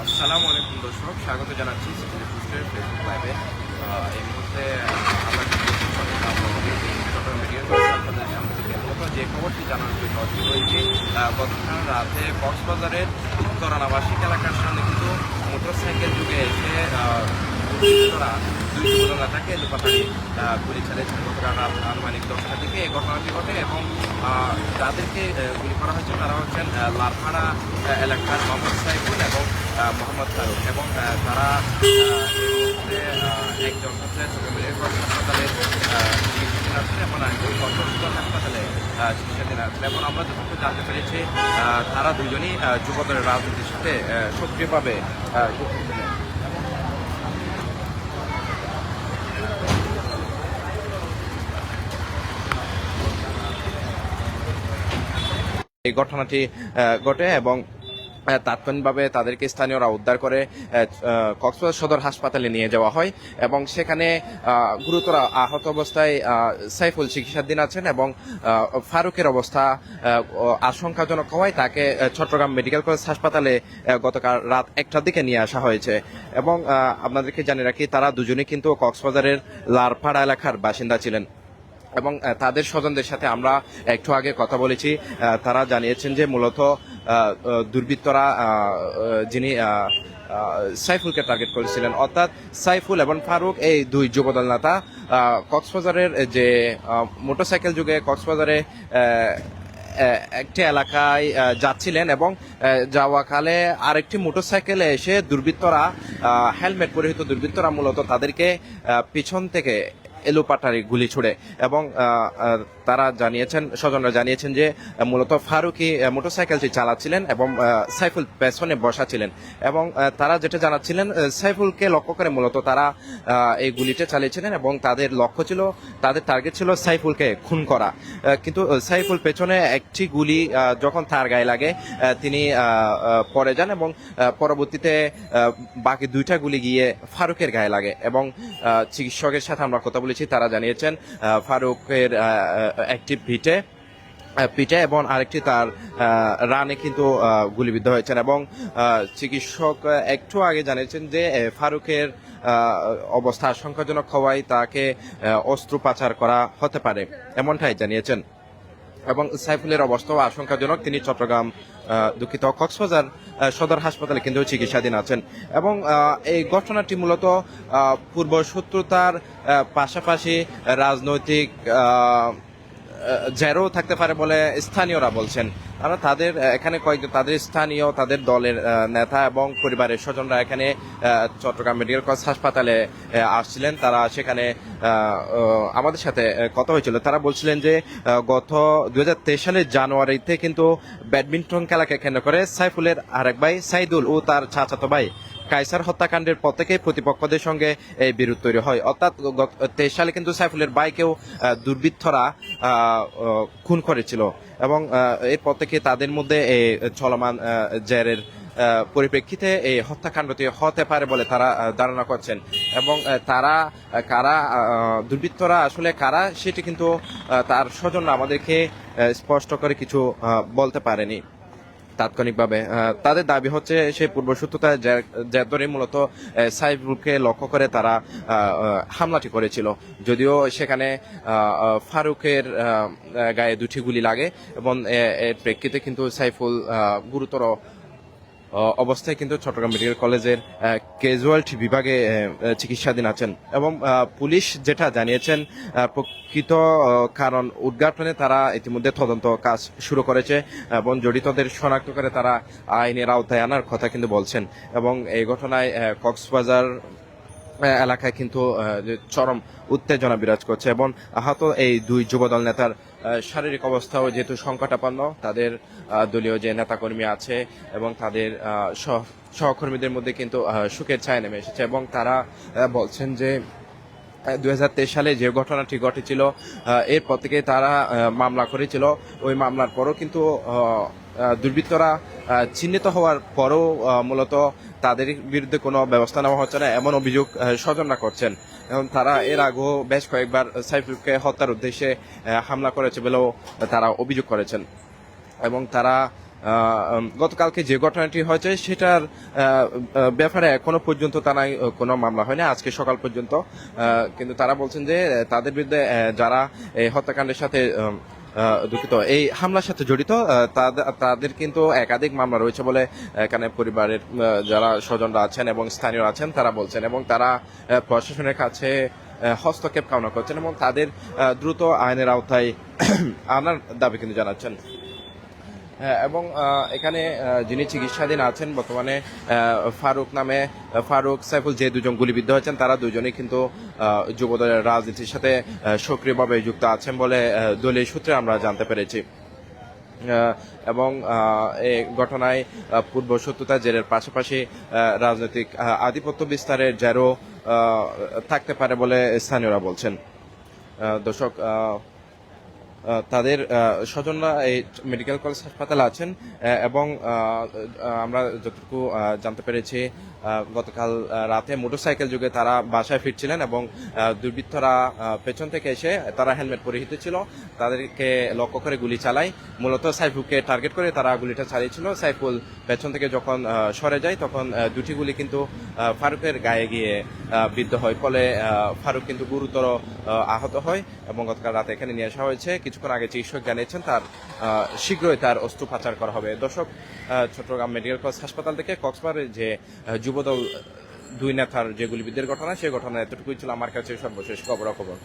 আসসালামু আলাইকুম দর্শক, স্বাগত জানাচ্ছি সিটি পোস্টের ফেসবুক লাইভে। এই মুহূর্তে আমরা মিডিয়া আপনাদের সামনে থেকে মূলত যে খবরটি জানার জন্য ছিল যে গতকাল রাতে কক্সবাজারের উত্তরানাবাসিক এলাকার সামনে কিন্তু মোটরসাইকেল যুগে এসে দুই যুবনেতাকে লুপাতাড়ি গুলি চালিয়েছেন গতকাল রাত আনুমানিক 10টার দিকে এই ঘটনাটি ঘটে এবং যাদেরকে গুলি করা হয়েছে তারা হচ্ছেন লারপাড়া এলাকার মোহাম্মদ সাইফুল এবং মোহাম্মদ ফারুক এবং তারা একজন হচ্ছে হাসপাতালে চিকিৎসাধীন আছেন এবং আরেকজন কর্মসূচন হাসপাতালে চিকিৎসাধীন আছেন এবং আমরা যতটুকু জানতে পেরেছি তারা দুজনই যুবদলের রাজনীতির সাথে সক্রিয়ভাবে যুক্ত ছিলেন। এই ঘটনাটি ঘটে এবং তাৎক্ষণিকভাবে তাদেরকে স্থানীয়রা উদ্ধার করে কক্সবাজার সদর হাসপাতালে নিয়ে যাওয়া হয় এবং সেখানে গুরুতর আহত অবস্থায় সাইফুল চিকিৎসাধীন আছেন এবং ফারুকের অবস্থা আশঙ্কাজনক হওয়ায় তাকে চট্টগ্রাম মেডিকেল কলেজ হাসপাতালে গতকাল রাত 1টার দিকে নিয়ে আসা হয়েছে এবং আপনাদেরকে জানিয়ে রাখি তারা দুজনেই কিন্তু কক্সবাজারের লারপাড়া এলাকার বাসিন্দা ছিলেন এবং তাদের স্বজনদের সাথে আমরা একটু আগে কথা বলেছি। তারা জানিয়েছেন যে মূলত দুর্বৃত্তরা যিনি সাইফুলকে টার্গেট করেছিলেন, অর্থাৎ সাইফুল এবং ফারুক এই দুই যুবদল নেতা কক্সবাজারের যে মোটরসাইকেল যুগে কক্সবাজারে একটি এলাকায় যাচ্ছিলেন এবং যাওয়াকালে আরেকটি মোটরসাইকেলে এসে দুর্বৃত্তরা হেলমেট পরিহিত দুর্বৃত্তরা মূলত তাদেরকে পিছন থেকে এলোপাটারি গুলি ছুড়ে এবং তারা জানিয়েছেন, স্বজনরা জানিয়েছেন যে মূলত ফারুকই মোটরসাইকেলটি চালাচ্ছিলেন এবং সাইফুল পেছনে বসা ছিলেন এবং তারা যেটা জানাচ্ছিলেন সাইফুলকে লক্ষ্য করে মূলত তারা এই গুলিটা চালিয়েছিলেন এবং তাদের লক্ষ্য ছিল, তাদের টার্গেট ছিল সাইফুলকে খুন করা। কিন্তু সাইফুল পেছনে একটি গুলি যখন তার গায়ে লাগে তিনি পড়ে যান এবং পরবর্তীতে বাকি দুইটা গুলি গিয়ে ফারুকের গায়ে লাগে এবং চিকিৎসকের সাথে আমরা কথা বলেছি, তারা জানিয়েছেন ফারুকের একটি পিঠে এবং আরেকটি তার রানে কিন্তু গুলিবিদ্ধ হয়েছেন এবং চিকিৎসক একটু আগে জানিয়েছেন যে ফারুকের অবস্থা আশঙ্কাজনক হওয়ায় তাকে অস্ত্রোপচার করা হতে পারে এমনটাই জানিয়েছেন এবং সাইফুলের অবস্থাও আশঙ্কাজনক, তিনি চট্টগ্রাম কক্সবাজার সদর হাসপাতালে কিন্তু চিকিৎসাধীন আছেন এবং এই ঘটনাটি মূলত পূর্ব শত্রুতার পাশাপাশি রাজনৈতিক জেরও থাকতে পারে বলে স্থানীয়রা বলছেন। আমরা তাদের এখানে কয়েকজন তাদের স্থানীয় তাদের দলের নেতা এবং পরিবারের স্বজনরা এখানে চট্টগ্রাম মেডিকেল কলেজ হাসপাতালে আসছিলেন। তারা সেখানে আমাদের সাথে কথা হয়েছিল। তারা বলছিলেন যে গত 2023 সালের জানুয়ারিতে কিন্তু ব্যাডমিন্টন খেলাকে কেন্দ্র করে সাইফুলের আরেক ভাই সাইদুল ও তার চাচাতো ভাই কায়সার হত্যাকাণ্ডের পর থেকে প্রতিপক্ষদের সঙ্গে এই বিরোধ তৈরি হয়, অর্থাৎ 23 সালে কিন্তু সাইফুলের ভাইকেও দুর্বৃত্তরা খুন করেছিল এবং এরপর থেকে তাদের মধ্যে এই চলমান জেরের পরিপ্রেক্ষিতে এই হত্যাকাণ্ডটি হতে পারে বলে তারা ধারণা করছেন এবং তারা কারা দুর্বৃত্তরা আসলে কারা সেটি কিন্তু তার স্বজনরা আমাদেরকে স্পষ্ট করে কিছু বলতে পারেনি তাৎক্ষণিকভাবে। তাদের দাবি হচ্ছে সেই পূর্বশত্রুতা যার ধরে মূলত সাইফুলকে লক্ষ্য করে তারা হামলাটি করেছিল, যদিও সেখানে ফারুকের গায়ে দুটি গুলি লাগে এবং এর প্রেক্ষিতে কিন্তু সাইফুল গুরুতর অবস্থায় কিন্তু চট্টগ্রাম মেডিকেল কলেজের ক্যাজুয়ালিটি বিভাগে চিকিৎসাধীন আছেন এবং পুলিশ যেটা জানিয়েছেন প্রকৃত কারণ উদ্ঘাটনে তারা ইতিমধ্যে তদন্ত কাজ শুরু করেছে এবং জড়িতদের শনাক্ত করে তারা আইনের আওতায় আনার কথা কিন্তু বলছেন এবং এই ঘটনায় কক্সবাজার এলাকায় কিন্তু চরম উত্তেজনা বিরাজ করছে এবং আহত এই দুই যুবদল নেতার শারীরিক অবস্থাও যেহেতু সংকটাপন্ন, তাদের দলীয় যে নেতাকর্মী আছে এবং তাদের সহকর্মীদের মধ্যে কিন্তু শোকের ছায়া নেমে এসেছে এবং তারা বলছেন যে 2023 সালে যে ঘটনাটি ঘটেছিল এরপর থেকে তারা মামলা করেছিল, ওই মামলার পরও কিন্তু দুর্বৃত্তরা চিহ্নিত হওয়ার পরও মূলত তাদের বিরুদ্ধে কোনো ব্যবস্থা নেওয়া হচ্ছে না এমন অভিযোগ স্বজনরা করছেন এবং তারা এর আগেও বেশ কয়েকবার সাইফুলকে হত্যার উদ্দেশ্যে হামলা করেছে বলেও তারা অভিযোগ করেছেন এবং তারা গতকালকে যে ঘটনাটি হয়েছে সেটার ব্যাপারে এখনো পর্যন্ত তারা কোনো মামলা হয়নি আজকে সকাল পর্যন্ত। কিন্তু তারা বলছেন যে তাদের বিরুদ্ধে যারা এই হত্যাকাণ্ডের সাথে দুঃখিত এই হামলার সাথে জড়িত তাদের কিন্তু একাধিক মামলা রয়েছে বলে এখানে পরিবারের যারা স্বজনরা আছেন এবং স্থানীয় আছেন তারা বলছেন, এবং তারা প্রশাসনের কাছে হস্তক্ষেপ কামনা করছেন এবং তাদের দ্রুত আইনের আওতায় আনার দাবি কিন্তু জানাচ্ছেন। এবং এখানে যিনি চিকিৎসাধীন আছেন বর্তমানে ফারুক সাইফুল যে দুজন গুলিবিদ্ধ হয়েছেন তারা দুজনেই কিন্তু যুবদলের রাজনীতির সাথে সক্রিয়ভাবে যুক্ত আছেন বলে দলীয় সূত্রে আমরা জানতে পেরেছি। এবং এই ঘটনায় পূর্ব শত্রুতা জেরের পাশাপাশি রাজনৈতিক আধিপত্য বিস্তারের জেরও থাকতে পারে বলে স্থানীয়রা বলছেন। দর্শক, তাদের স্বজনরা এই মেডিকেল কলেজ হাসপাতালে আছেন এবং আমরা যতটুকু জানতে পেরেছি গতকাল রাতে মোটরসাইকেল যুগে তারা বাসায় ফিরছিলেন এবং দুর্বৃত্তরা পেছন থেকে এসে তারা হেলমেট পরিহিত ছিল, তাদেরকে লক্ষ্য করে গুলি চালায়। মূলত সাইফুলকে টার্গেট করে তারা গুলিটা চালিয়েছিল। সাইফুল পেছন থেকে যখন সরে যায় তখন দুটি গুলি কিন্তু ফারুকের গায়ে গিয়ে বিদ্ধ হয়, ফলে ফারুক কিন্তু গুরুতর আহত হয় এবং গতকাল রাতে এখানে নিয়ে আসা হয়েছে। কিছুক্ষণ আগে চিকিৎসক জানিয়েছেন তার শীঘ্রই তার অস্ত্রোপচার করা হবে। দর্শক, চট্টগ্রাম মেডিকেল কলেজ হাসপাতাল থেকে কক্সবাজারের যে যুবদল দুই নেতার যে গুলিবিদ্ধের ঘটনা সেই ঘটনা এতটুকুই ছিল আমার কাছে সর্বশেষ খবরাখবর।